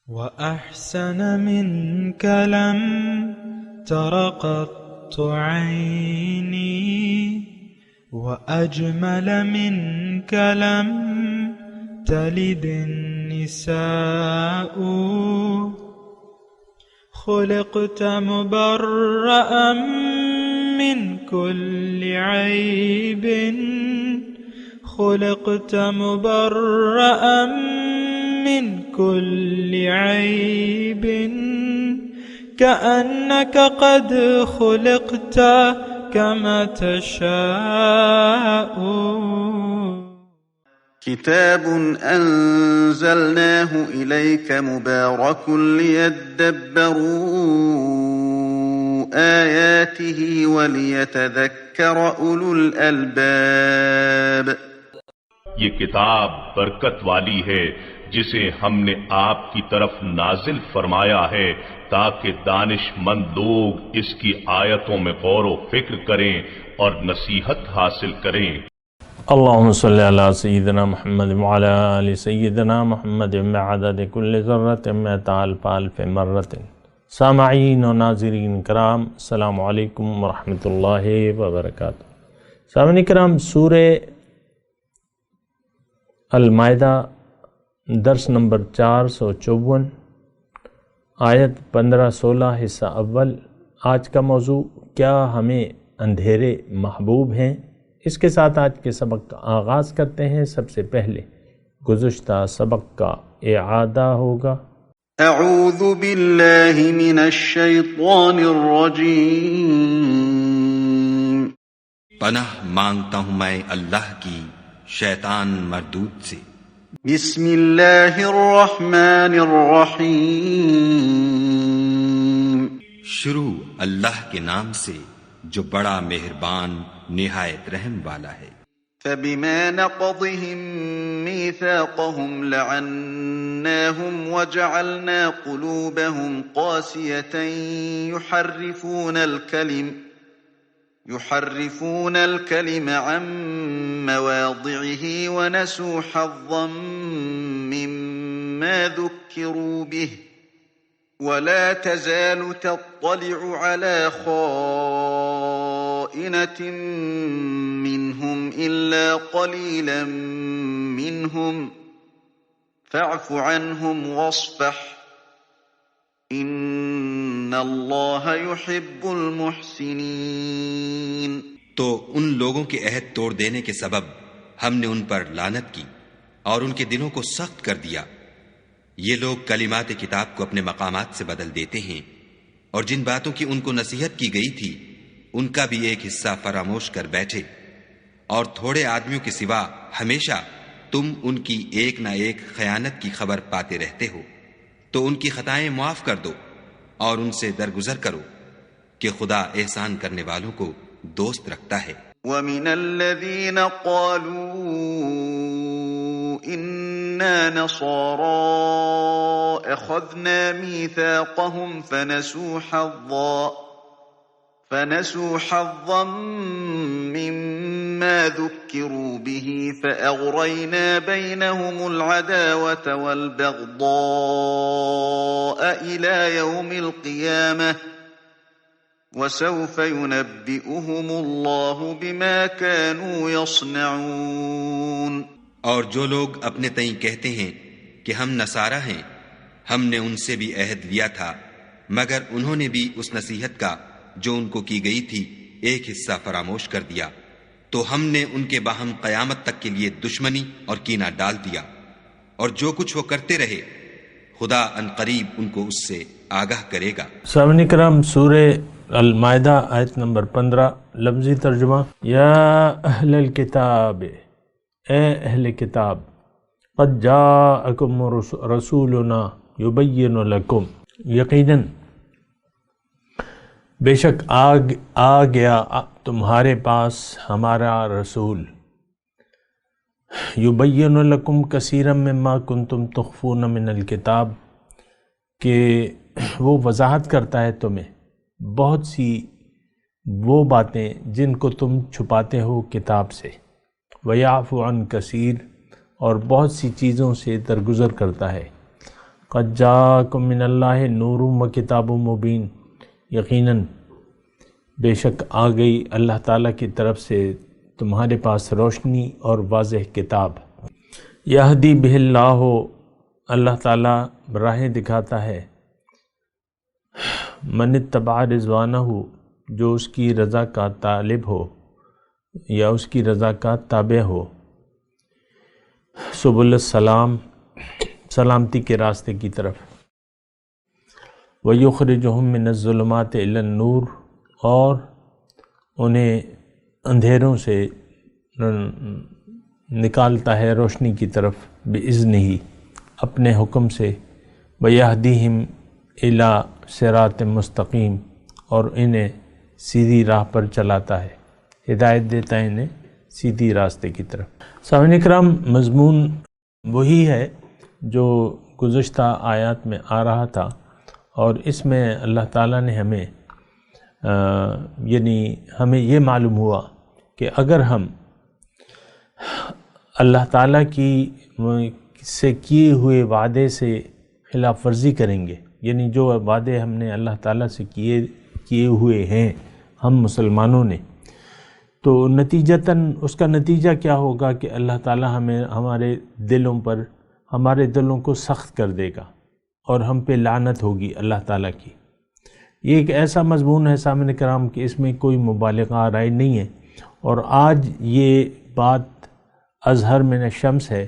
وأحسن منك لم تر قط عيني وأجمل منك لم تلد النساء خلقت مبرأ من كل عيب خلقت مبرأ من كل عيب كأنك قد خلقت كما تشاء. كتاب أنزلناه إليك مبارك ليدبروا آياته وليتذكر أولو الألباب. یہ کتاب برکت والی ہے جسے ہم نے آپ کی طرف نازل فرمایا ہے تاکہ دانش مند لوگ اس کی آیتوں میں غور و فکر کریں اور نصیحت حاصل کریں. اللهم صل على سيدنا محمد وعلى آل سيدنا محمد بعدد كل ذرة مئة ألف ألف مرة. سامعین و ناظرین کرام، السلام علیکم ورحمۃ اللہ وبرکاتہ. سامعین کرام، سورہ المائدہ درس نمبر 454 آیت 15-16 حصہ اول. آج کا موضوع کیا ہمیں اندھیرے محبوب ہیں؟ اس کے ساتھ آج کے سبق کا آغاز کرتے ہیں. سب سے پہلے گزشتہ سبق کا اعادہ ہوگا. اعوذ باللہ من الشیطان الرجیم. پناہ مانگتا ہوں میں اللہ کی شیطان مردود سے. بسم اللہ الرحمن الرحیم. شروع اللہ کے نام سے جو بڑا مہربان نہایت رحم والا ہے. فبما نقضهم ميثاقهم لعناهم وجعلنا قلوبهم قاسية يحرفون الكلم عن مواضعه ونسوا حظا مما ذكروا به ولا تزال تطلع على خائنة منهم إلا قليلا منهم فاعف عنهم واصفح إن الله يحب المحسنين. تو ان لوگوں کے عہد توڑ دینے کے سبب ہم نے ان پر لعنت کی اور ان کے دلوں کو سخت کر دیا. یہ لوگ کلمات کتاب کو اپنے مقامات سے بدل دیتے ہیں اور جن باتوں کی ان کو نصیحت کی گئی تھی ان کا بھی ایک حصہ فراموش کر بیٹھے. اور تھوڑے آدمیوں کے سوا ہمیشہ تم ان کی ایک نہ ایک خیانت کی خبر پاتے رہتے ہو. تو ان کی خطائیں معاف کر دو اور ان سے درگزر کرو کہ خدا احسان کرنے والوں کو دوست رکھتا ہے. وَمِنَ الَّذِينَ قَالُوا إِنَّا نَصَارَىٰ أَخَذْنَا مِيثَاقَهُمْ فنسوا حظا مما ذكروا به فأغرينا بينهم العداوة والبغضاء إلى يوم القيامة وسوف ينبئهم الله بما كانوا يصنعون. اور جو لوگ اپنے تئیں کہتے ہیں کہ ہم نصارہ ہیں، ہم نے ان سے بھی عہد لیا تھا مگر انہوں نے بھی اس نصیحت کا جو ان کو کی گئی تھی ایک حصہ فراموش کر دیا، تو ہم نے ان کے باہم قیامت تک کے لیے دشمنی اور کینہ ڈال دیا. اور جو کچھ وہ کرتے رہے خدا ان قریب ان کو اس سے آگاہ کرے گا. سامعین کرام، سورہ المائدہ آیت نمبر 15 لفظی ترجمہ. یا اہل الکتاب، اے اہل کتاب، قد جاءکم رسولنا یبین لکم، یقیناً بے شک آ گیا تمہارے پاس ہمارا رسول، یبین لکم کثیرا مما کنتم تخفون من الکتاب، کہ وہ وضاحت کرتا ہے تمہیں بہت سی وہ باتیں جن کو تم چھپاتے ہو کتاب سے. وَيَعْفُ عَنْ كَثِيرٍ، اور بہت سی چیزوں سے درگزر کرتا ہے. قد جاءکم من اللہ نور و کتاب مبین، یقیناً بے شک آ گئی اللہ تعالیٰ کی طرف سے تمہارے پاس روشنی اور واضح کتاب۔ یہدی بہ اللہ، اللہ تعالیٰ راہیں دکھاتا ہے، من اتبع رضوانہ، جو اس کی رضا کا طالب ہو یا اس کی رضا کا تابع ہو، سبل السلام، سلامتی کے راستے کی طرف، وَيُخْرِجُهُم مِّنَ الظُّلُمَاتِ إِلَى النُّورِ، اور انہیں اندھیروں سے نکالتا ہے روشنی کی طرف، بِإِذْنِهِ، اپنے حکم سے، وَيَهْدِيهِمْ إِلَى صِرَاطٍ مستقیم، اور انہیں سیدھی راہ پر چلاتا ہے، ہدایت دیتا ہے انہیں سیدھی راستے کی طرف۔ سامعین اکرام، مضمون وہی ہے جو گزشتہ آیات میں آ رہا تھا، اور اس میں اللہ تعالیٰ نے ہمیں ہمیں یہ معلوم ہوا کہ اگر ہم اللہ تعالیٰ کی سے کیے ہوئے وعدے سے خلاف ورزی کریں گے، یعنی جو وعدے ہم نے اللہ تعالیٰ سے کیے ہوئے ہیں ہم مسلمانوں نے، تو نتیجتاً اس کا نتیجہ کیا ہوگا کہ اللہ تعالیٰ ہمیں ہمارے دلوں کو سخت کر دے گا اور ہم پہ لعنت ہوگی اللہ تعالیٰ کی۔ یہ ایک ایسا مضمون ہے سامعین کرام کہ اس میں کوئی مبالغہ رائے نہیں ہے، اور آج یہ بات اظہر من الشمس ہے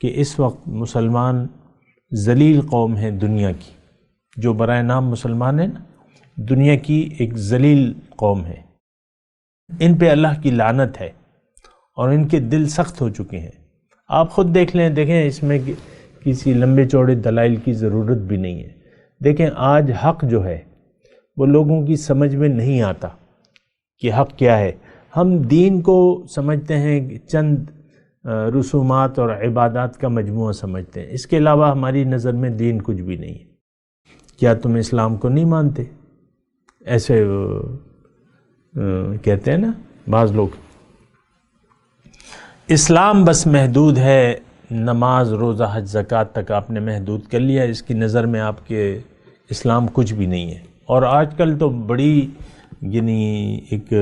کہ اس وقت مسلمان ذلیل قوم ہے دنیا کی، جو برائے نام مسلمان ہیں نا، دنیا کی ایک ذلیل قوم ہے، ان پہ اللہ کی لعنت ہے اور ان کے دل سخت ہو چکے ہیں۔ آپ خود دیکھ لیں، دیکھیں اس میں کسی لمبے چوڑے دلائل کی ضرورت بھی نہیں ہے۔ دیکھیں آج حق جو ہے وہ لوگوں کی سمجھ میں نہیں آتا کہ حق کیا ہے۔ ہم دین کو سمجھتے ہیں چند رسومات اور عبادات کا مجموعہ سمجھتے ہیں، اس کے علاوہ ہماری نظر میں دین کچھ بھی نہیں ہے۔ کیا تم اسلام کو نہیں مانتے؟ ایسے کہتے ہیں نا بعض لوگ۔ اسلام بس محدود ہے، نماز روزہ حج زکوٰۃ تک آپ نے محدود کر لیا، اس کی نظر میں آپ کے اسلام کچھ بھی نہیں ہے۔ اور آج کل تو بڑی ایک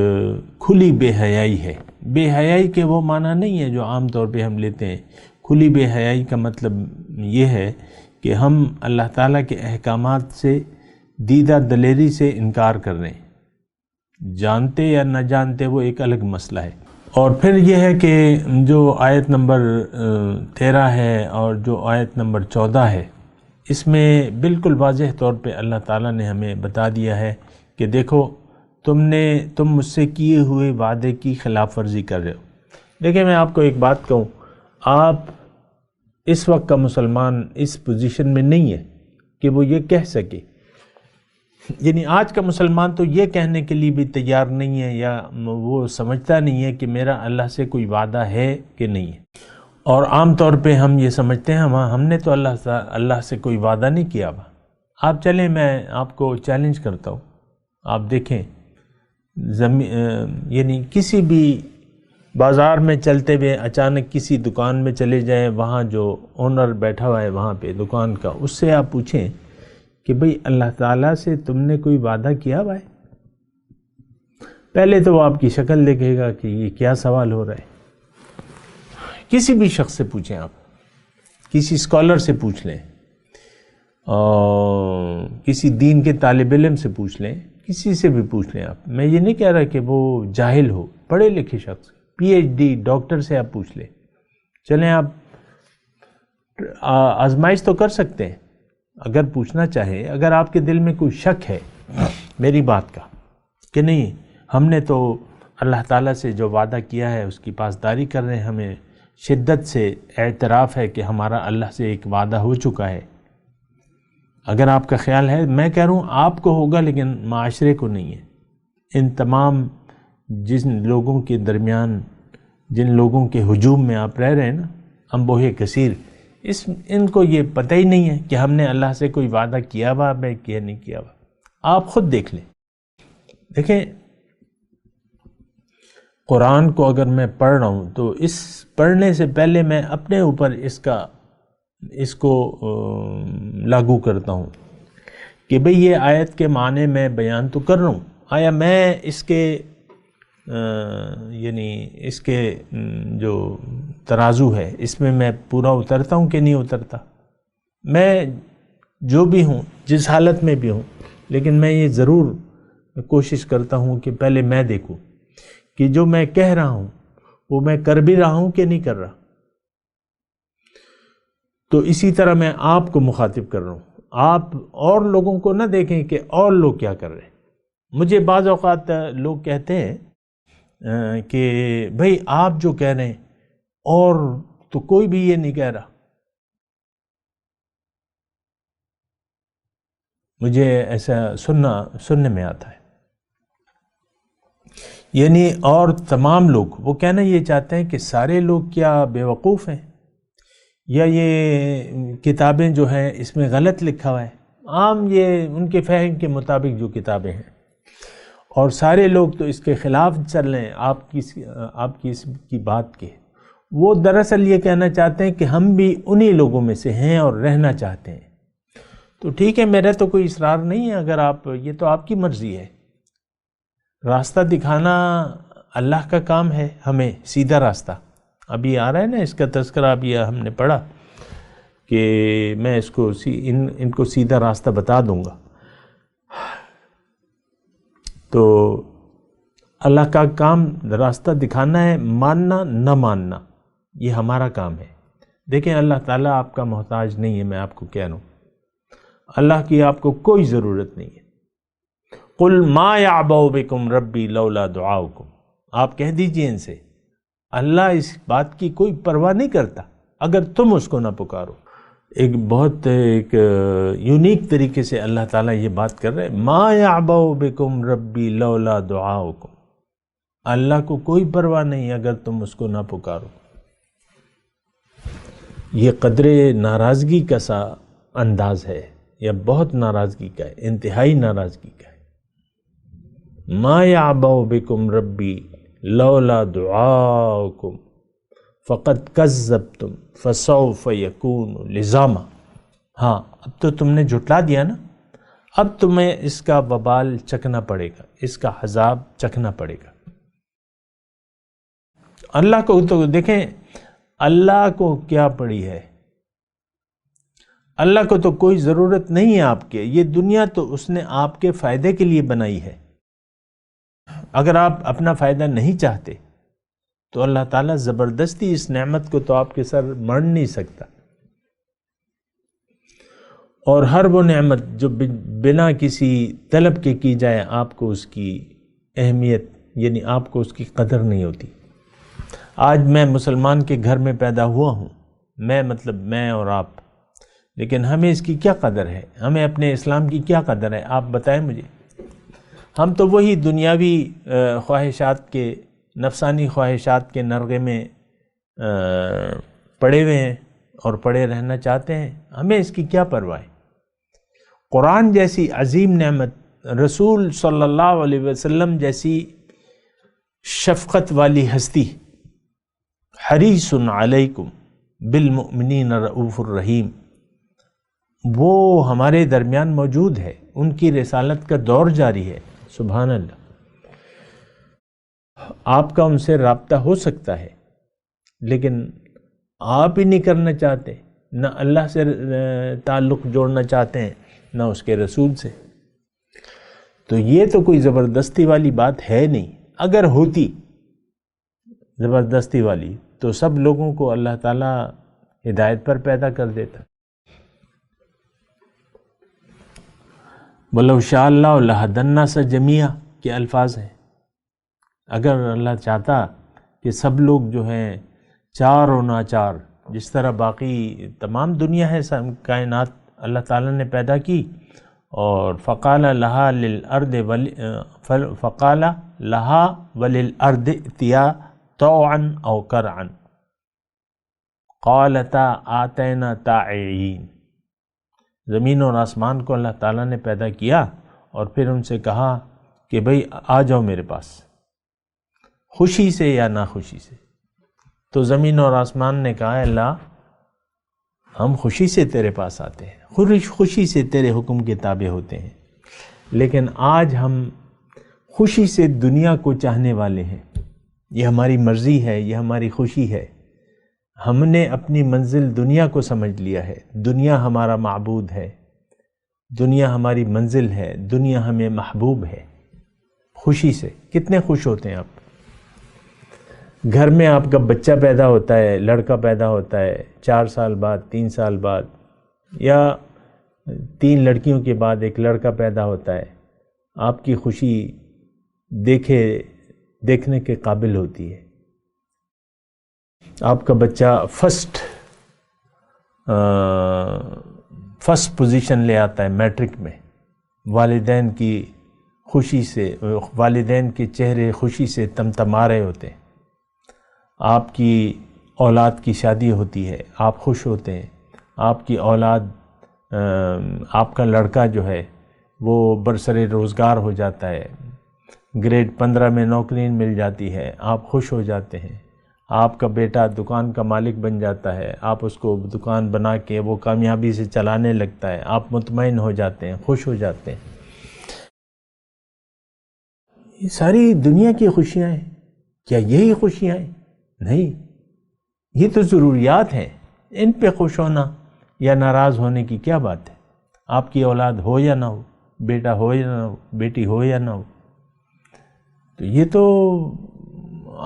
کھلی بے حیائی ہے۔ بے حیائی کے وہ معنی نہیں ہے جو عام طور پہ ہم لیتے ہیں۔ کھلی بے حیائی کا مطلب یہ ہے کہ ہم اللہ تعالیٰ کے احکامات سے دیدہ دلیری سے انکار کر رہے ہیں، جانتے یا نہ جانتے وہ ایک الگ مسئلہ ہے۔ اور پھر یہ ہے کہ جو آیت نمبر 13 ہے اور جو آیت نمبر 14 ہے، اس میں بالکل واضح طور پہ اللہ تعالیٰ نے ہمیں بتا دیا ہے کہ دیکھو تم مجھ سے کیے ہوئے وعدے کی خلاف ورزی کر رہے ہو۔ دیکھیں میں آپ کو ایک بات کہوں، آپ اس وقت کا مسلمان اس پوزیشن میں نہیں ہے کہ وہ یہ کہہ سکے، یعنی آج کا مسلمان تو یہ کہنے کے لیے بھی تیار نہیں ہے، یا وہ سمجھتا نہیں ہے کہ میرا اللہ سے کوئی وعدہ ہے کہ نہیں ہے۔ اور عام طور پہ ہم یہ سمجھتے ہیں ہم نے تو اللہ سے کوئی وعدہ نہیں کیا ہوا۔ آپ چلیں، میں آپ کو چیلنج کرتا ہوں، آپ دیکھیں یعنی کسی بھی بازار میں چلتے ہوئے اچانک کسی دکان میں چلے جائیں، وہاں جو اونر بیٹھا ہوا ہے وہاں پہ دکان کا، اس سے آپ پوچھیں کہ بھئی اللہ تعالیٰ سے تم نے کوئی وعدہ کیا ہوا ہے؟ پہلے تو وہ آپ کی شکل دیکھے گا کہ یہ کیا سوال ہو رہا ہے۔ کسی بھی شخص سے پوچھیں، آپ کسی اسکالر سے پوچھ لیں، اور کسی دین کے طالب علم سے پوچھ لیں، کسی سے بھی پوچھ لیں آپ۔ میں یہ نہیں کہہ رہا کہ وہ جاہل ہو، پڑھے لکھے شخص، پی ایچ ڈی ڈاکٹر سے آپ پوچھ لیں، چلیں آپ آزمائش تو کر سکتے ہیں اگر پوچھنا چاہیں، اگر آپ کے دل میں کوئی شک ہے میری بات کا کہ نہیں ہم نے تو اللہ تعالیٰ سے جو وعدہ کیا ہے اس کی پاسداری کر رہے ہیں، ہمیں شدت سے اعتراف ہے کہ ہمارا اللہ سے ایک وعدہ ہو چکا ہے، اگر آپ کا خیال ہے، میں کہہ رہا ہوں آپ کو ہوگا لیکن معاشرے کو نہیں ہے۔ ان تمام جن لوگوں کے درمیان، جن لوگوں کے ہجوم میں آپ رہ رہے ہیں نا، انبوہ کثیر، ان کو یہ پتہ ہی نہیں ہے کہ ہم نے اللہ سے کوئی وعدہ کیا ہوا ہے کہ نہیں کیا ہوا۔ آپ خود دیکھ لیں، دیکھیں قرآن کو اگر میں پڑھ رہا ہوں تو اس پڑھنے سے پہلے میں اپنے اوپر اس کا اس کو لاگو کرتا ہوں کہ بھئی یہ آیت کے معنی میں بیان تو کر رہا ہوں، آیا میں اس کے یعنی اس کے جو ترازو ہے اس میں پورا اترتا ہوں کہ نہیں اترتا؟ میں جو بھی ہوں، جس حالت میں بھی ہوں، لیکن میں یہ ضرور کوشش کرتا ہوں کہ پہلے میں دیکھوں کہ جو میں کہہ رہا ہوں وہ میں کر بھی رہا ہوں کہ نہیں کر رہا۔ تو اسی طرح میں آپ کو مخاطب کر رہا ہوں، آپ اور لوگوں کو نہ دیکھیں کہ اور لوگ کیا کر رہے ہیں۔ مجھے بعض اوقات لوگ کہتے ہیں کہ بھئی آپ جو کہہ رہے ہیں اور تو کوئی بھی یہ نہیں کہہ رہا۔ مجھے ایسا سننے میں آتا ہے، یعنی اور تمام لوگ وہ کہنا یہ چاہتے ہیں کہ سارے لوگ کیا بے وقوف ہیں، یا یہ کتابیں جو ہیں اس میں غلط لکھا ہوا ہے، عام یہ ان کے فہم کے مطابق جو کتابیں ہیں، اور سارے لوگ تو اس کے خلاف چل رہے ہیں آپ کی اس کی بات کے۔ وہ دراصل یہ کہنا چاہتے ہیں کہ ہم بھی انہی لوگوں میں سے ہیں اور رہنا چاہتے ہیں۔ تو ٹھیک ہے، میرا تو کوئی اصرار نہیں ہے، اگر آپ، یہ تو آپ کی مرضی ہے۔ راستہ دکھانا اللہ کا کام ہے، ہمیں سیدھا راستہ۔ ابھی آ رہا ہے نا اس کا تذکرہ، ابھی ہم نے پڑھا کہ میں اس کو ان کو سیدھا راستہ بتا دوں گا۔ تو اللہ کا کام راستہ دکھانا ہے، ماننا نہ ماننا یہ ہمارا کام ہے۔ دیکھیں اللہ تعالیٰ آپ کا محتاج نہیں ہے، میں آپ کو کہہ رہا ہوں، اللہ کی آپ کو کوئی ضرورت نہیں ہے۔ قُلْ مَا يَعْبَأُ بِكُمْ رَبِّي لَوْلَا دُعَاؤُكُمْ، آپ کہہ دیجئے ان سے اللہ اس بات کی کوئی پرواہ نہیں کرتا اگر تم اس کو نہ پکارو۔ ایک بہت یونیک طریقے سے اللہ تعالیٰ یہ بات کر رہے ہیں، مَا يَعْبَأُ بِكُمْ رَبِّي لَوْلَا دُعَاؤُكُمْ، اللہ کو کوئی پرواہ نہیں اگر تم اس کو نہ پکارو۔ یہ قدر ناراضگی کا سا انداز ہے، یا بہت ناراضگی کا ہے، انتہائی ناراضگی کا ہے۔ ما يعبأ بكم ربی لولا دعاؤکم فقد کذبتم فسوف یکون لزاما۔ ہاں اب تو تم نے جھٹلا دیا نا، اب تمہیں اس کا وبال چکنا پڑے گا، اس کا عذاب چکنا پڑے گا۔ اللہ کو تو دیکھیں، اللہ کو کیا پڑی ہے، اللہ کو تو کوئی ضرورت نہیں ہے آپ کے، یہ دنیا تو اس نے آپ کے فائدے کے لیے بنائی ہے۔ اگر آپ اپنا فائدہ نہیں چاہتے تو اللہ تعالیٰ زبردستی اس نعمت کو تو آپ کے سر مڑ نہیں سکتا، اور ہر وہ نعمت جو بنا کسی طلب کے کی جائے آپ کو اس کی اہمیت، یعنی آپ کو اس کی قدر نہیں ہوتی۔ آج میں مسلمان کے گھر میں پیدا ہوا ہوں، میں اور آپ، لیکن ہمیں اس کی کیا قدر ہے، ہمیں اپنے اسلام کی کیا قدر ہے، آپ بتائیں مجھے۔ ہم تو وہی دنیاوی خواہشات کے، نفسانی خواہشات کے نرغے میں پڑے ہوئے ہیں اور پڑے رہنا چاہتے ہیں، ہمیں اس کی کیا پرواہ ہے۔ قرآن جیسی عظیم نعمت، رسول صلی اللہ علیہ وسلم جیسی شفقت والی ہستی، حریص علیکم بالمؤمنین رؤوف الرحیم، وہ ہمارے درمیان موجود ہے، ان کی رسالت کا دور جاری ہے۔ سبحان اللہ، آپ کا ان سے رابطہ ہو سکتا ہے، لیکن آپ ہی نہیں کرنا چاہتے، نہ اللہ سے تعلق جوڑنا چاہتے ہیں نہ اس کے رسول سے۔ تو یہ تو کوئی زبردستی والی بات ہے نہیں، اگر ہوتی زبردستی والی تو سب لوگوں کو اللہ تعالیٰ ہدایت پر پیدا کر دیتا۔ وَلَوْ شَاءَ اللَّهُ لَهَدَى النَّاسَ جَمِيعًا کے الفاظ ہیں، اگر اللہ چاہتا کہ سب لوگ جو ہیں چار و ناچار، جس طرح باقی تمام دنیا ہے، کائنات اللہ تعالیٰ نے پیدا کی، اور فقال لها وللارض ائتیا طوعا او کرعا قالتا آتینا طائعین، زمین اور آسمان کو اللہ تعالیٰ نے پیدا کیا اور پھر ان سے کہا کہ بھئی آ جاؤ میرے پاس، خوشی سے یا ناخوشی سے۔ تو زمین اور آسمان نے کہا اللہ ہم خوشی سے تیرے پاس آتے ہیں، خوشی سے تیرے حکم کے تابع ہوتے ہیں، لیکن آج ہم خوشی سے دنیا کو چاہنے والے ہیں۔ یہ ہماری مرضی ہے، یہ ہماری خوشی ہے۔ ہم نے اپنی منزل دنیا کو سمجھ لیا ہے، دنیا ہمارا معبود ہے، دنیا ہماری منزل ہے، دنیا ہمیں محبوب ہے۔ خوشی سے کتنے خوش ہوتے ہیں آپ؟ گھر میں آپ کا بچہ پیدا ہوتا ہے، لڑکا پیدا ہوتا ہے 4 سال بعد، 3 سال بعد، یا 3 لڑکیوں کے بعد ایک لڑکا پیدا ہوتا ہے، آپ کی خوشی دیکھنے کے قابل ہوتی ہے۔ آپ کا بچہ فرسٹ پوزیشن لے آتا ہے میٹرک میں، والدین کی خوشی سے، والدین کے چہرے خوشی سے تمتما رہے ہوتے ہیں۔ آپ کی اولاد کی شادی ہوتی ہے، آپ خوش ہوتے ہیں۔ آپ کی اولاد، آپ کا لڑکا جو ہے وہ برسر روزگار ہو جاتا ہے، گریڈ 15 میں نوکری مل جاتی ہے، آپ خوش ہو جاتے ہیں۔ آپ کا بیٹا دکان کا مالک بن جاتا ہے، آپ اس کو دکان بنا کے وہ کامیابی سے چلانے لگتا ہے، آپ مطمئن ہو جاتے ہیں، خوش ہو جاتے ہیں۔ یہ ساری دنیا کی خوشیاں ہیں، کیا یہی خوشیاں ہیں؟ نہیں، یہ تو ضروریات ہیں۔ ان پہ خوش ہونا یا ناراض ہونے کی کیا بات ہے؟ آپ کی اولاد ہو یا نہ ہو، بیٹا ہو یا نہ ہو، بیٹی ہو یا نہ ہو، تو یہ تو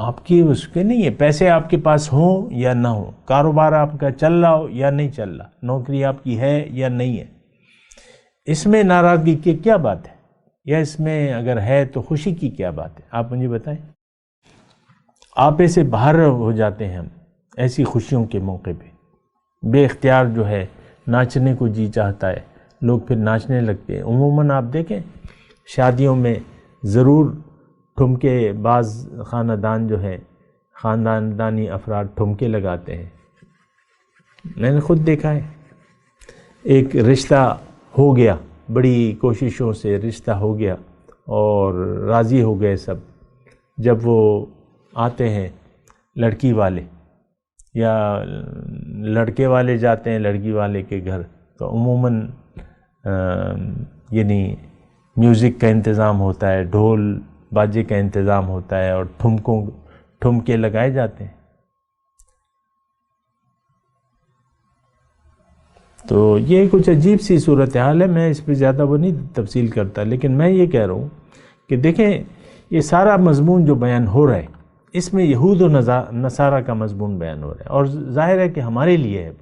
آپ کی اس کے نہیں ہے۔ پیسے آپ کے پاس ہوں یا نہ ہو، کاروبار آپ کا چل رہا ہو یا نہیں چل رہا، نوکری آپ کی ہے یا نہیں ہے، اس میں ناراضگی کی کیا بات ہے؟ یا اس میں اگر ہے تو خوشی کی کیا بات ہے؟ آپ مجھے بتائیں۔ آپے سے باہر ہو جاتے ہیں ہم ایسی خوشیوں کے موقع پہ، بے اختیار جو ہے ناچنے کو جی چاہتا ہے، لوگ پھر ناچنے لگتے ہیں۔ عموماً آپ دیکھیں شادیوں میں ضرور ٹھمکے، بعض خاندان جو ہے، خاندانی افراد ٹھمکے لگاتے ہیں۔ میں نے خود دیکھا ہے، ایک رشتہ ہو گیا، بڑی کوششوں سے رشتہ ہو گیا اور راضی ہو گئے سب۔ جب وہ آتے ہیں لڑکی والے یا لڑکے والے جاتے ہیں لڑکی والے کے گھر، تو عموماً یعنی میوزک کا انتظام ہوتا ہے، ڈھول باجے کا انتظام ہوتا ہے اور ٹھمکے لگائے جاتے ہیں۔ تو یہ کچھ عجیب سی صورتحال ہے، میں اس پہ زیادہ وہ نہیں تفصیل کرتا، لیکن میں یہ کہہ رہا ہوں کہ دیکھیں یہ سارا مضمون جو بیان ہو رہا ہے اس میں یہود و نصارہ کا مضمون بیان ہو رہا ہے، اور ظاہر ہے کہ ہمارے لیے ہے۔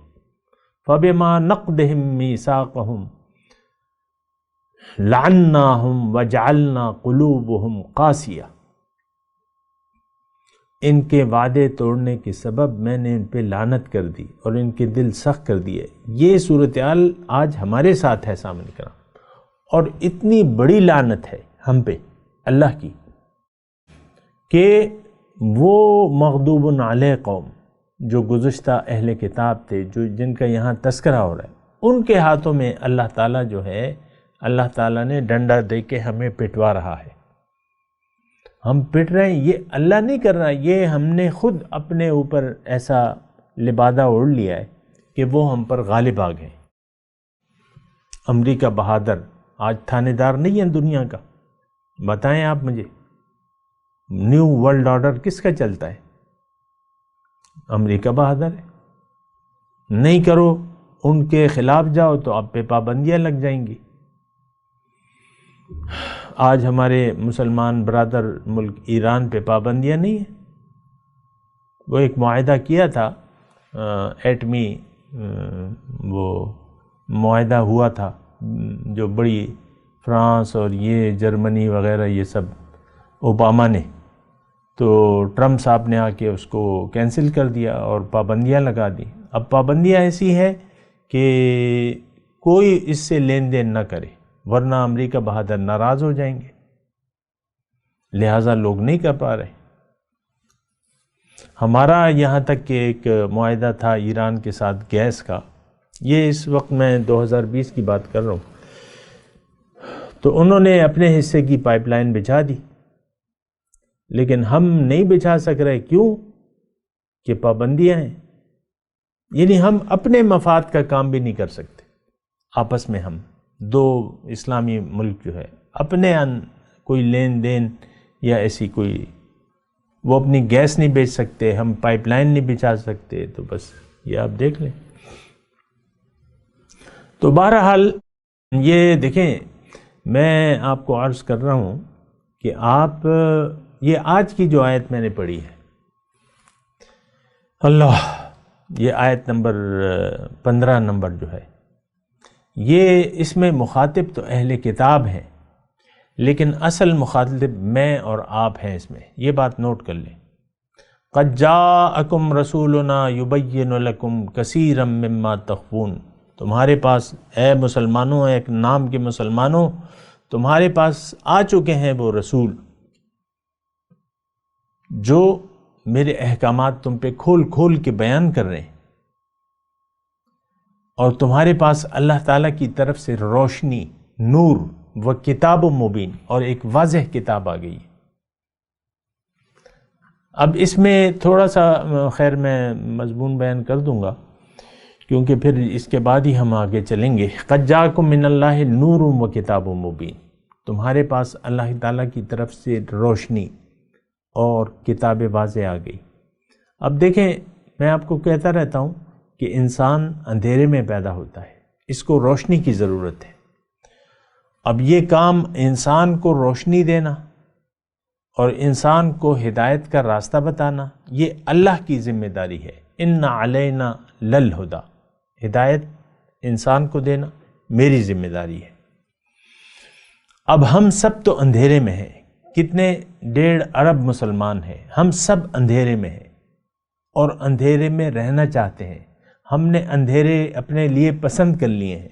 فَبِمَا نَقْضِهِم مِّيثَاقَهُمْ لَعَنَّاهُمْ وَجَعَلْنَا قُلُوبَهُمْ قَاسِيَةً، ان کے وعدے توڑنے کے سبب میں نے ان پہ لعنت کر دی اور ان کے دل سخت کر دیے۔ یہ صورتحال آج ہمارے ساتھ ہے سامنے کرام، اور اتنی بڑی لعنت ہے ہم پہ اللہ کی کہ وہ مغضوب علیہ قوم جو گزشتہ اہل کتاب تھے، جن کا یہاں تذکرہ ہو رہا ہے، ان کے ہاتھوں میں اللہ تعالیٰ جو ہے، اللہ تعالیٰ نے ڈنڈا دے کے ہمیں پٹوا رہا ہے۔ ہم پٹ رہے ہیں، یہ اللہ نہیں کر رہا، یہ ہم نے خود اپنے اوپر ایسا لبادہ اوڑھ لیا ہے کہ وہ ہم پر غالب آ گئے۔ امریکہ بہادر آج تھانے دار نہیں ہے دنیا کا، بتائیں آپ مجھے، نیو ورلڈ آرڈر کس کا چلتا ہے؟ امریکہ بہادر ہے۔ نہیں کرو، ان کے خلاف جاؤ تو آپ پہ پابندیاں لگ جائیں گی۔ آج ہمارے مسلمان برادر ملک ایران پہ پابندیاں نہیں ہیں۔ وہ ایک معاہدہ کیا تھا، ایٹمی وہ معاہدہ ہوا تھا، جو بڑی فرانس اور یہ جرمنی وغیرہ یہ سب، اوباما نے، تو ٹرمپ صاحب نے آ کے اس کو کینسل کر دیا اور پابندیاں لگا دی۔ اب پابندیاں ایسی ہے کہ کوئی اس سے لین دین نہ کرے، ورنہ امریکہ بہادر ناراض ہو جائیں گے، لہٰذا لوگ نہیں کر پا رہے۔ ہمارا یہاں تک کہ ایک معاہدہ تھا ایران کے ساتھ گیس کا، یہ اس وقت میں 2020 کی بات کر رہا ہوں، تو انہوں نے اپنے حصے کی پائپ لائن بچھا دی، لیکن ہم نہیں بچھا سک رہے۔ کیوں؟ کہ پابندیاں ہیں۔ یعنی ہم اپنے مفاد کا کام بھی نہیں کر سکتے آپس میں. ہم دو اسلامی ملک جو ہے اپنے کوئی لین دین یا ایسی کوئی، وہ اپنی گیس نہیں بیچ سکتے، ہم پائپ لائن نہیں بچھا سکتے، تو بس یہ آپ دیکھ لیں. تو بہرحال یہ دیکھیں، میں آپ کو عرض کر رہا ہوں کہ آپ یہ آج کی جو آیت میں نے پڑھی ہے، اللہ، یہ آیت نمبر 15 نمبر جو ہے، یہ اس میں مخاطب تو اہل کتاب ہیں، لیکن اصل مخاطب میں اور آپ ہیں اس میں. یہ بات نوٹ کر لیں. قد جاءکم رسولنا یبین لکم کثیرا مما تخفون. تمہارے پاس اے مسلمانوں، ایک نام کے مسلمانوں، تمہارے پاس آ چکے ہیں وہ رسول جو میرے احکامات تم پہ کھول کھول کے بیان کر رہے ہیں، اور تمہارے پاس اللہ تعالیٰ کی طرف سے روشنی، نور و کتاب مبین، اور ایک واضح کتاب آ گئی. اب اس میں تھوڑا سا خیر میں مضمون بیان کر دوں گا، کیونکہ پھر اس کے بعد ہی ہم آگے چلیں گے. قد جاءکم من اللہ نور و کتاب مبین. تمہارے پاس اللہ تعالیٰ کی طرف سے روشنی اور کتاب واضح آ گئی. اب دیکھیں، میں آپ کو کہتا رہتا ہوں کہ انسان اندھیرے میں پیدا ہوتا ہے، اس کو روشنی کی ضرورت ہے. اب یہ کام انسان کو روشنی دینا اور انسان کو ہدایت کا راستہ بتانا، یہ اللہ کی ذمہ داری ہے. ان علینا للہدی، ہدایت انسان کو دینا میری ذمہ داری ہے. اب ہم سب تو اندھیرے میں ہیں، کتنے 1.5 ارب مسلمان ہیں، ہم سب اندھیرے میں ہیں اور اندھیرے میں رہنا چاہتے ہیں. ہم نے اندھیرے اپنے لیے پسند کر لیے ہیں.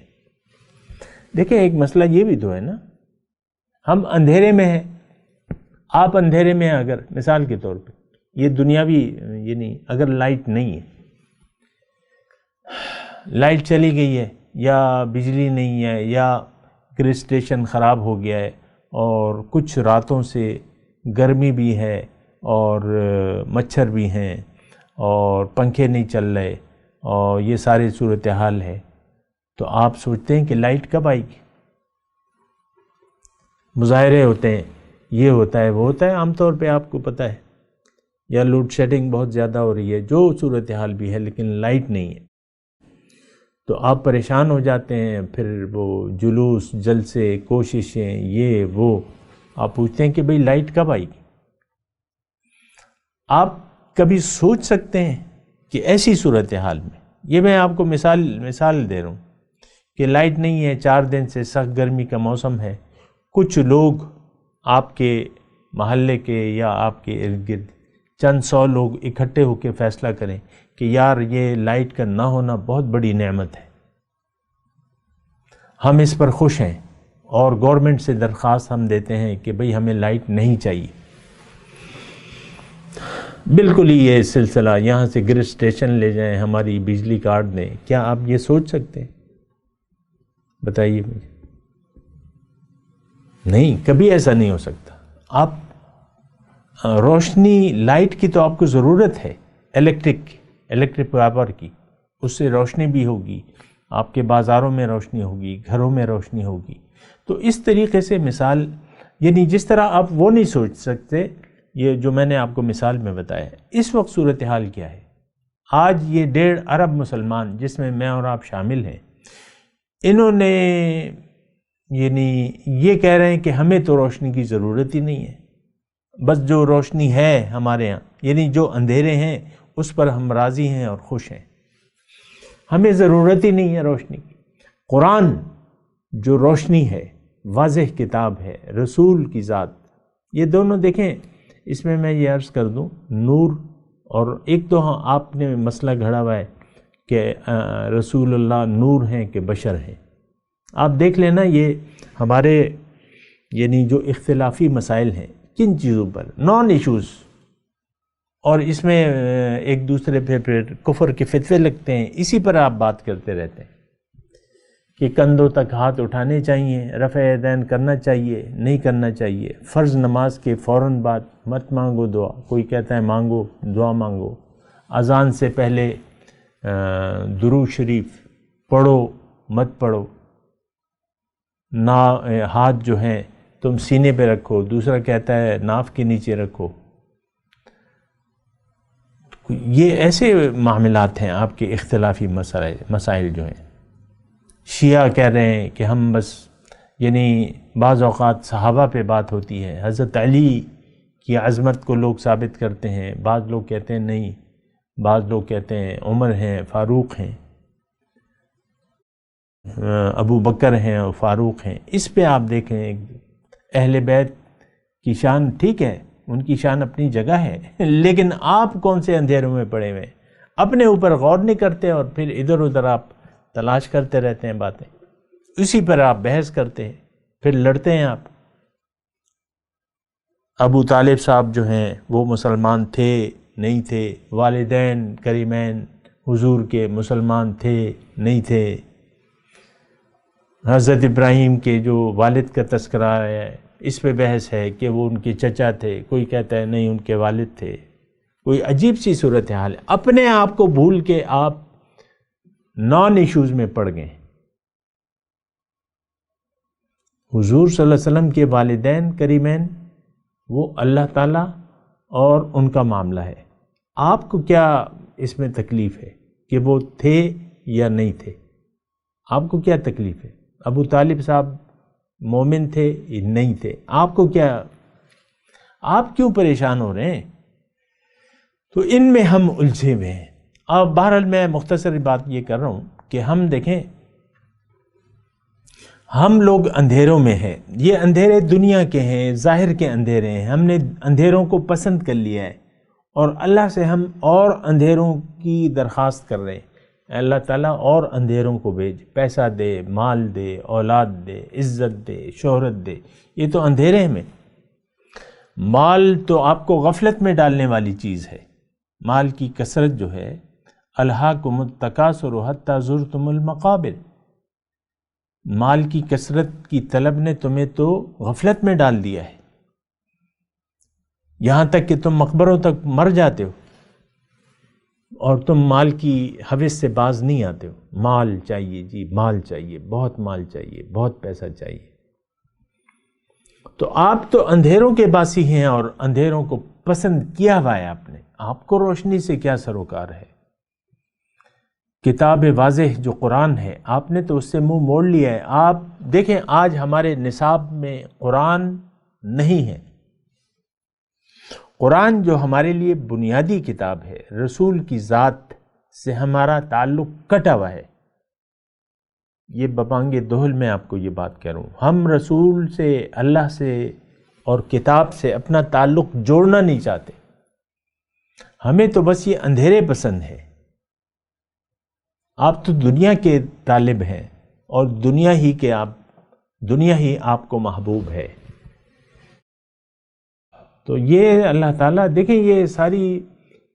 دیکھیں، ایک مسئلہ یہ بھی تو ہے نا، ہم اندھیرے میں ہیں، آپ اندھیرے میں ہیں. اگر مثال کے طور پہ یہ دنیاوی، یعنی اگر لائٹ نہیں ہے، لائٹ چلی گئی ہے یا بجلی نہیں ہے یا گریس اسٹیشن خراب ہو گیا ہے اور کچھ راتوں سے گرمی بھی ہے اور مچھر بھی ہیں اور پنکھے نہیں چل رہے اور یہ ساری صورتحال ہے، تو آپ سوچتے ہیں کہ لائٹ کب آئے گی؟ مظاہرے ہوتے ہیں، یہ ہوتا ہے، وہ ہوتا ہے، عام طور پہ آپ کو پتہ ہے، یا لوڈ شیڈنگ بہت زیادہ ہو رہی ہے، جو صورتحال بھی ہے، لیکن لائٹ نہیں ہے. تو آپ پریشان ہو جاتے ہیں، پھر وہ جلوس، جلسے، کوششیں، یہ وہ، آپ پوچھتے ہیں کہ بھئی لائٹ کب آئے گی؟ آپ کبھی سوچ سکتے ہیں کہ ایسی صورتحال میں، یہ میں آپ کو مثال دے رہا ہوں کہ لائٹ نہیں ہے، 4 دن سے سخت گرمی کا موسم ہے، کچھ لوگ آپ کے محلے کے یا آپ کے ارد گرد چند 100 لوگ اکٹھے ہو کے فیصلہ کریں کہ یار یہ لائٹ کا نہ ہونا بہت بڑی نعمت ہے، ہم اس پر خوش ہیں، اور گورنمنٹ سے درخواست ہم دیتے ہیں کہ بھئی ہمیں لائٹ نہیں چاہیے. بالکل ہی یہ سلسلہ، یہاں سے گریس اسٹیشن لے جائیں، ہماری بجلی کاٹ دیں. کیا آپ یہ سوچ سکتے ہیں؟ بتائیے مجھے. نہیں، کبھی ایسا نہیں ہو سکتا. آپ روشنی، لائٹ کی تو آپ کو ضرورت ہے، الیکٹرک پاور کی، اس سے روشنی بھی ہوگی، آپ کے بازاروں میں روشنی ہوگی، گھروں میں روشنی ہوگی. تو اس طریقے سے مثال، یعنی جس طرح آپ وہ نہیں سوچ سکتے، یہ جو میں نے آپ کو مثال میں بتایا ہے. اس وقت صورتحال کیا ہے؟ آج یہ 1.5 ارب مسلمان، جس میں میں اور آپ شامل ہیں، انہوں نے یعنی یہ کہہ رہے ہیں کہ ہمیں تو روشنی کی ضرورت ہی نہیں ہے، بس جو روشنی ہے ہمارے ہاں، یعنی جو اندھیرے ہیں اس پر ہم راضی ہیں اور خوش ہیں، ہمیں ضرورت ہی نہیں ہے روشنی کی. قرآن جو روشنی ہے، واضح کتاب ہے، رسول کی ذات، یہ دونوں دیکھیں. اس میں یہ عرض کر دوں، نور، اور ایک تو آپ نے مسئلہ گھڑا ہوا ہے کہ رسول اللہ نور ہیں کہ بشر ہیں. آپ دیکھ لینا، یہ ہمارے یعنی جو اختلافی مسائل ہیں، کن چیزوں پر، نان ایشوز، اور اس میں ایک دوسرے پہ کفر کے فتوے لگتے ہیں، اسی پر آپ بات کرتے رہتے ہیں کہ کندھوں تک ہاتھ اٹھانے چاہیے، رفع یدین کرنا چاہیے، نہیں کرنا چاہیے، فرض نماز کے فوراً بعد مت مانگو دعا، کوئی کہتا ہے مانگو، دعا مانگو، اذان سے پہلے درود شریف پڑھو مت پڑھو، ہاتھ جو ہیں تم سینے پہ رکھو، دوسرا کہتا ہے ناف کے نیچے رکھو. یہ ایسے معاملات ہیں آپ کے اختلافی مسائل جو ہیں. شیعہ کہہ رہے ہیں کہ ہم بس یعنی بعض اوقات صحابہ پہ بات ہوتی ہے، حضرت علی کی عظمت کو لوگ ثابت کرتے ہیں، بعض لوگ کہتے ہیں نہیں، بعض لوگ کہتے ہیں عمر ہیں، فاروق ہیں، ابو بکر ہیں اور فاروق ہیں. اس پہ آپ دیکھیں اہل بیت کی شان ٹھیک ہے، ان کی شان اپنی جگہ ہے، لیکن آپ کون سے اندھیروں میں پڑے ہوئے، اپنے اوپر غور نہیں کرتے اور پھر ادھر ادھر آپ تلاش کرتے رہتے ہیں باتیں، اسی پر آپ بحث کرتے ہیں، پھر لڑتے ہیں آپ. ابو طالب صاحب جو ہیں وہ مسلمان تھے نہیں تھے، والدین کریمین حضور کے مسلمان تھے نہیں تھے، حضرت ابراہیم کے جو والد کا تذکرہ ہے اس پہ بحث ہے کہ وہ ان کے چچا تھے، کوئی کہتا ہے نہیں ان کے والد تھے. کوئی عجیب سی صورتحال ہے، اپنے آپ کو بھول کے آپ نان ایشوز میں پڑ گئے. حضور صلی اللہ علیہ وسلم کے والدین کریمین وہ اللہ تعالیٰ اور ان کا معاملہ ہے. آپ کو کیا اس میں تکلیف ہے کہ وہ تھے یا نہیں تھے؟ آپ کو کیا تکلیف ہے؟ ابو طالب صاحب مومن تھے نہیں تھے، آپ کو کیا، آپ کیوں پریشان ہو رہے ہیں؟ تو ان میں ہم الجھے ہوئے ہیں. اب بہرحال میں مختصر بات یہ کر رہا ہوں کہ ہم دیکھیں ہم لوگ اندھیروں میں ہیں، یہ اندھیرے دنیا کے ہیں، ظاہر کے اندھیرے ہیں، ہم نے اندھیروں کو پسند کر لیا ہے اور اللہ سے ہم اور اندھیروں کی درخواست کر رہے ہیں. اللہ تعالیٰ اور اندھیروں کو بھیج، پیسہ دے، مال دے، اولاد دے، عزت دے، شہرت دے. یہ تو اندھیرے میں. مال تو آپ کو غفلت میں ڈالنے والی چیز ہے. مال کی کثرت جو ہے، الہاکم التکاثر حتی زرتم المقابر، مال کی کثرت کی طلب نے تمہیں تو غفلت میں ڈال دیا ہے، یہاں تک کہ تم مقبروں تک مر جاتے ہو اور تم مال کی حوث سے باز نہیں آتے ہو. مال چاہیے جی، مال چاہیے، بہت مال چاہیے، بہت پیسہ چاہیے. تو آپ تو اندھیروں کے باسی ہیں اور اندھیروں کو پسند کیا ہوا ہے آپ نے. آپ کو روشنی سے کیا سروکار ہے؟ کتاب واضح جو قرآن ہے آپ نے تو اس سے منہ موڑ لیا ہے. آپ دیکھیں آج ہمارے نصاب میں قرآن نہیں ہے. قرآن جو ہمارے لیے بنیادی کتاب ہے، رسول کی ذات سے ہمارا تعلق کٹا ہوا ہے. یہ ببانگ دہل میں آپ کو یہ بات کہہ رہا ہوں. ہم رسول سے، اللہ سے اور کتاب سے اپنا تعلق جوڑنا نہیں چاہتے. ہمیں تو بس یہ اندھیرے پسند ہے. آپ تو دنیا کے طالب ہیں اور دنیا ہی آپ کو محبوب ہے. تو یہ اللہ تعالیٰ دیکھیں، یہ ساری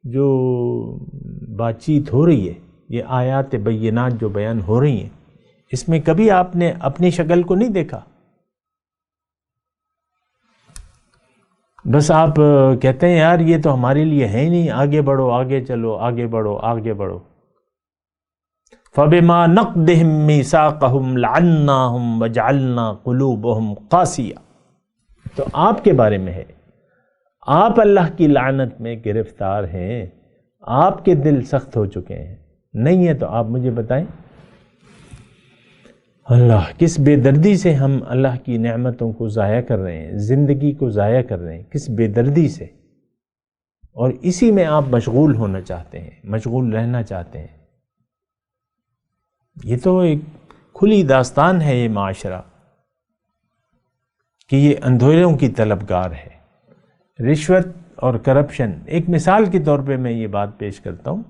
جو بات چیت ہو رہی ہے، یہ آیات بینات جو بیان ہو رہی ہیں، اس میں کبھی آپ نے اپنی شکل کو نہیں دیکھا. بس آپ کہتے ہیں یار یہ تو ہمارے لیے ہے ہی نہیں، آگے بڑھو، آگے چلو، آگے بڑھو، آگے بڑھو. فَبِمَا نَقْضِهِمْ مِيثَاقَهُمْ لَعَنَّاهُمْ وَجَعَلْنَا قُلُوبَهُمْ قَاسِيَةً. تو آپ کے بارے میں ہے، آپ اللہ کی لعنت میں گرفتار ہیں، آپ کے دل سخت ہو چکے ہیں. نہیں ہے تو آپ مجھے بتائیں اللہ کس بے دردی سے ہم اللہ کی نعمتوں کو ضائع کر رہے ہیں، زندگی کو ضائع کر رہے ہیں، کس بے دردی سے. اور اسی میں آپ مشغول ہونا چاہتے ہیں، مشغول رہنا چاہتے ہیں. یہ تو ایک کھلی داستان ہے یہ معاشرہ کہ یہ اندھیروں کی طلبگار ہے. رشوت اور کرپشن، ایک مثال کے طور پہ میں یہ بات پیش کرتا ہوں.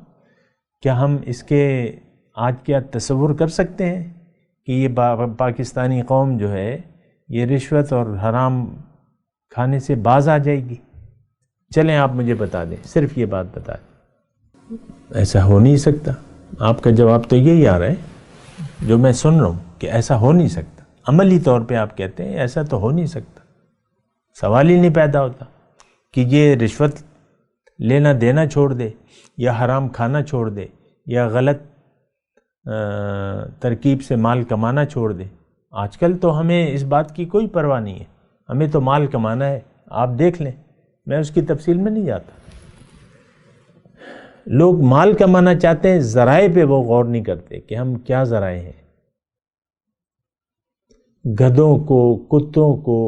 کیا ہم اس کے آج کیا تصور کر سکتے ہیں کہ یہ پاکستانی قوم جو ہے یہ رشوت اور حرام کھانے سے باز آ جائے گی؟ چلیں آپ مجھے بتا دیں، صرف یہ بات بتا دیں. ایسا ہو نہیں سکتا. آپ کا جواب تو یہی آ رہا ہے جو میں سن رہا ہوں کہ ایسا ہو نہیں سکتا. عملی طور پہ آپ کہتے ہیں ایسا تو ہو نہیں سکتا. سوال ہی نہیں پیدا ہوتا کہ یہ رشوت لینا دینا چھوڑ دے یا حرام کھانا چھوڑ دے یا غلط ترکیب سے مال کمانا چھوڑ دے. آج کل تو ہمیں اس بات کی کوئی پرواہ نہیں ہے، ہمیں تو مال کمانا ہے. آپ دیکھ لیں، میں اس کی تفصیل میں نہیں جاتا. لوگ مال کمانا چاہتے ہیں، ذرائع پہ وہ غور نہیں کرتے کہ ہم کیا ذرائع ہیں. گدھوں کو، کتوں کو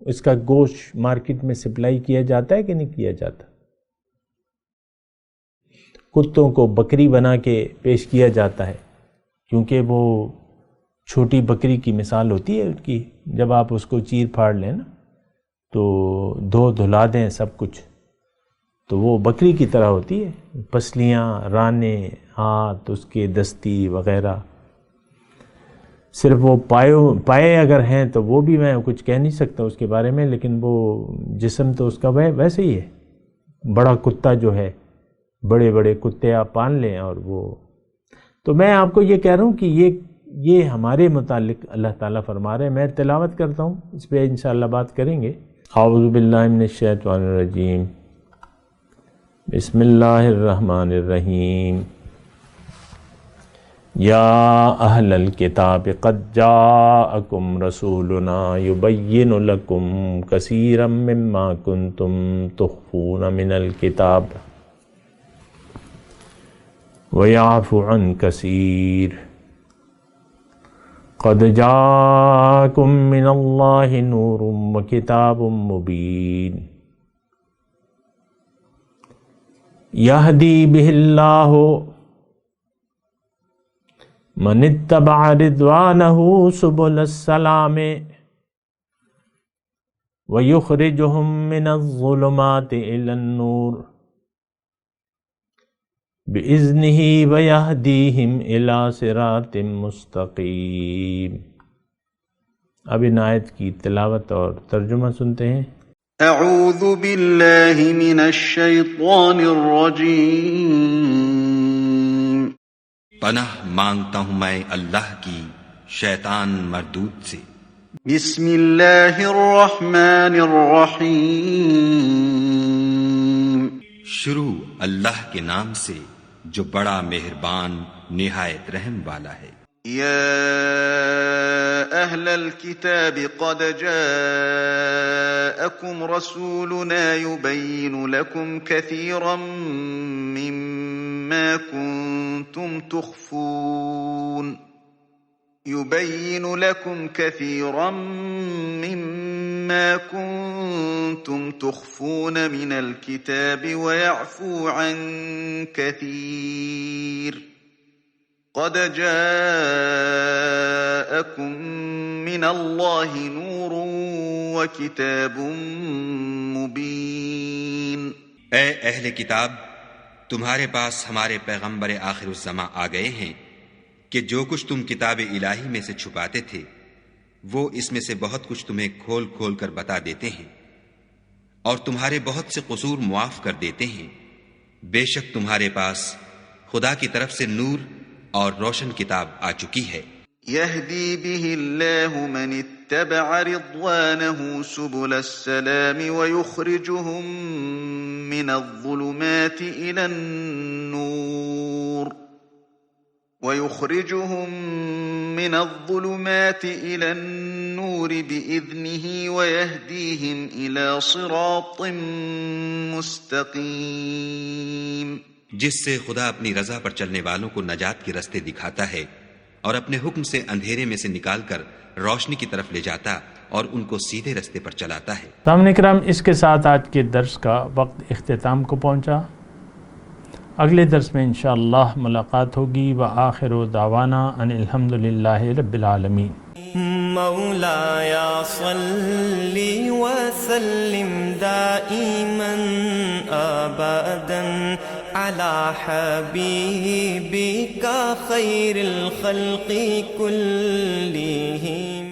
اس کا گوشت مارکیٹ میں سپلائی کیا جاتا ہے کہ نہیں کیا جاتا؟ کتوں کو بکری بنا کے پیش کیا جاتا ہے، کیونکہ وہ چھوٹی بکری کی مثال ہوتی ہے ان کی. جب آپ اس کو چیر پھاڑ لیں نا تو دھلا دیں سب کچھ، تو وہ بکری کی طرح ہوتی ہے. پسلیاں، رانے، ہاتھ اس کے دستی وغیرہ. صرف وہ پائے اگر ہیں تو وہ بھی میں کچھ کہہ نہیں سکتا اس کے بارے میں، لیکن وہ جسم تو اس کا ویسے ہی ہے. بڑا کتا جو ہے، بڑے بڑے کتے آپ پال لیں اور وہ. تو میں آپ کو یہ کہہ رہا ہوں کہ یہ ہمارے متعلق اللہ تعالیٰ فرما رہے ہیں. میں تلاوت کرتا ہوں، اس پہ انشاءاللہ بات کریں گے. اعوذ باللہ من الشیطان الرجیم، بسم اللہ الرحمن الرحیم. یا اہل الکتاب قد جاءکم رسولنا یبین لکم کثیرا مما کنتم تخفون من الکتاب ویعفو عن کثیر قد جاءکم من اللہ نور وکتاب مبین یہدی بہ اللہ من اتبع رضوانہ سبل السلام ویخرجہم من الظلمات الی النور بإذنہ ویہدیہم الی صراط مستقیم. اب ان آیت کی تلاوت اور ترجمہ سنتے ہیں. اعوذ باللہ من الشیطان الرجیم. پناہ مانگتا ہوں میں اللہ کی شیطان مردود سے. بسم اللہ الرحمن الرحیم. شروع اللہ کے نام سے جو بڑا مہربان نہایت رحم والا ہے. یا اہل الكتاب قد جاءکم رسولنا یبین لکم کثیرا مما کنتم تخفون من الكتاب ويعفو عن كثير قد جاءكم من الله نور وكتاب مبين. اے اہل کتاب، تمہارے پاس ہمارے پیغمبر آخر الزماں آ گئے ہیں کہ جو کچھ تم کتاب الہی میں سے چھپاتے تھے وہ اس میں سے بہت کچھ تمہیں کھول کھول کر بتا دیتے ہیں اور تمہارے بہت سے قصور معاف کر دیتے ہیں. بے شک تمہارے پاس خدا کی طرف سے نور اور روشن کتاب آ چکی ہے. یہدی بہ اللہ من اتبع رضوانہ سبل السلام ویخرجہم من الظلمات الى النور بإذنہ ویہدیہم الى صراط مستقیم. جس سے خدا اپنی رضا پر چلنے والوں کو نجات کے رستے دکھاتا ہے اور اپنے حکم سے اندھیرے میں سے نکال کر روشنی کی طرف لے جاتا اور ان کو سیدھے رستے پر چلاتا ہے. سامعین کرام، اس کے ساتھ آج کے درس کا وقت اختتام کو پہنچا. اگلے درس میں انشاءاللہ ملاقات ہوگی. وآخر دعوانا ان الحمدللہ رب العالمین. مولایا صلی وسلم دائما ابدا على حبيبك خير الخلق كلهم.